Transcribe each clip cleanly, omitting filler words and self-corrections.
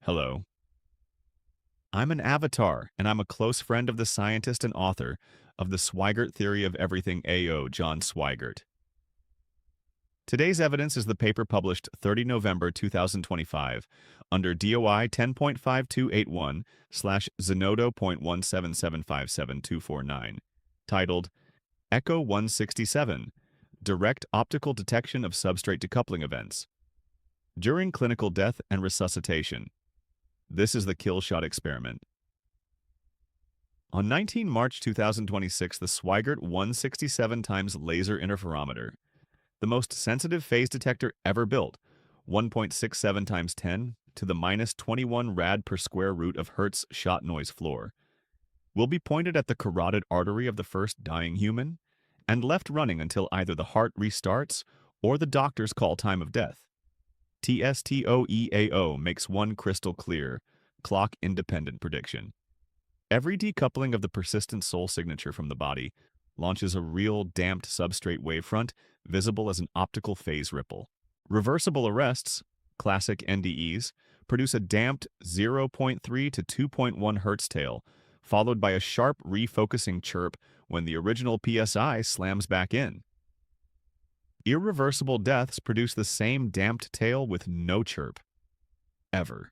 Hello. I'm an avatar, and I'm a close friend of the scientist and author of the Swygert theory of everything AO, John Swygert. Today's evidence is the paper published 30 November 2025 under DOI 10.5281/Zenodo.177577249, titled Echo 167, Direct Optical Detection of Substrate Decoupling Events During Clinical Death and Resuscitation. This is the kill shot experiment. On 19 March 2026, the Swygert 167 times laser interferometer, the most sensitive phase detector ever built, 1.67 times 10 to the minus 21 rad per square root of Hertz shot noise floor, will be pointed at the carotid artery of the first dying human and left running until either the heart restarts or the doctors call time of death. TSTOEAO makes one crystal clear, clock-independent prediction. Every decoupling of the persistent soul signature from the body launches a real damped substrate wavefront visible as an optical phase ripple. Reversible arrests, classic NDEs, produce a damped 0.3 to 2.1 Hz tail, followed by a sharp refocusing chirp when the original PSI slams back in. Irreversible deaths produce the same damped tail with no chirp. Ever.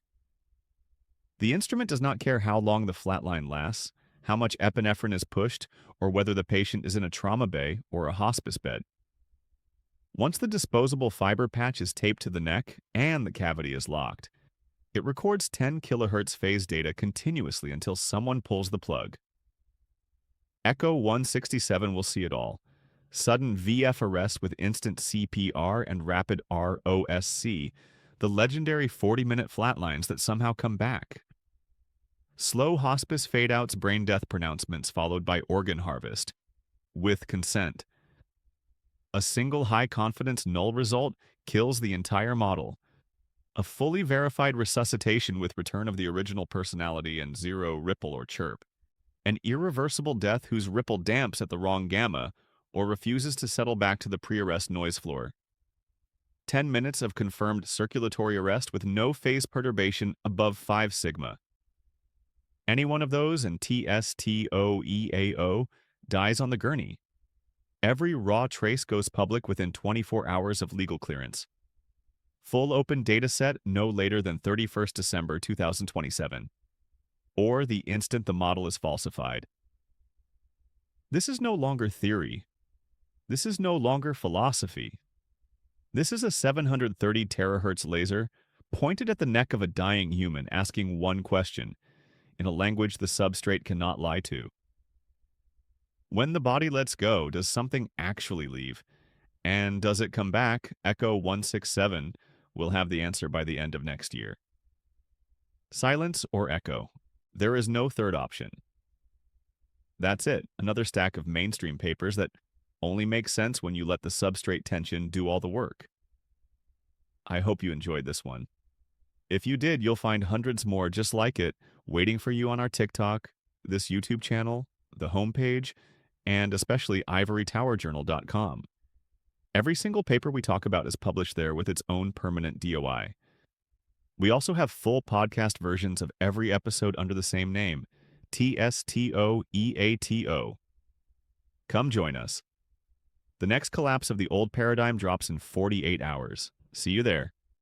The instrument does not care how long the flatline lasts, how much epinephrine is pushed, or whether the patient is in a trauma bay or a hospice bed. Once the disposable fiber patch is taped to the neck and the cavity is locked, it records 10 kHz phase data continuously until someone pulls the plug. Echo 167 will see it all. Sudden VF arrest with instant CPR and rapid ROSC, the legendary 40-minute flatlines that somehow come back. Slow hospice fade-outs, brain death pronouncements followed by organ harvest. With consent. A single high-confidence null result kills the entire model. A fully verified resuscitation with return of the original personality and zero ripple or chirp. An irreversible death whose ripple damps at the wrong gamma or refuses to settle back to the pre-arrest noise floor. 10 minutes of confirmed circulatory arrest with no phase perturbation above 5 sigma. Any one of those and TSTOEAO dies on the gurney. Every raw trace goes public within 24 hours of legal clearance. Full open dataset no later than 31st December 2027. Or the instant the model is falsified. This is no longer theory. This is no longer philosophy. This is a 730 terahertz laser pointed at the neck of a dying human asking one question, in a language the substrate cannot lie to. When the body lets go, does something actually leave? And does it come back? Echo 167 will have the answer by the end of next year. Silence or echo. There is no third option. That's it, another stack of mainstream papers that only make sense when you let the substrate tension do all the work. I hope you enjoyed this one. If you did, you'll find hundreds more just like it waiting for you on our TikTok, this YouTube channel, the homepage, and especially ivorytowerjournal.com. Every single paper we talk about is published there with its own permanent DOI. We also have full podcast versions of every episode under the same name, TSTOEAO. Come join us. The next collapse of the old paradigm drops in 48 hours. See you there.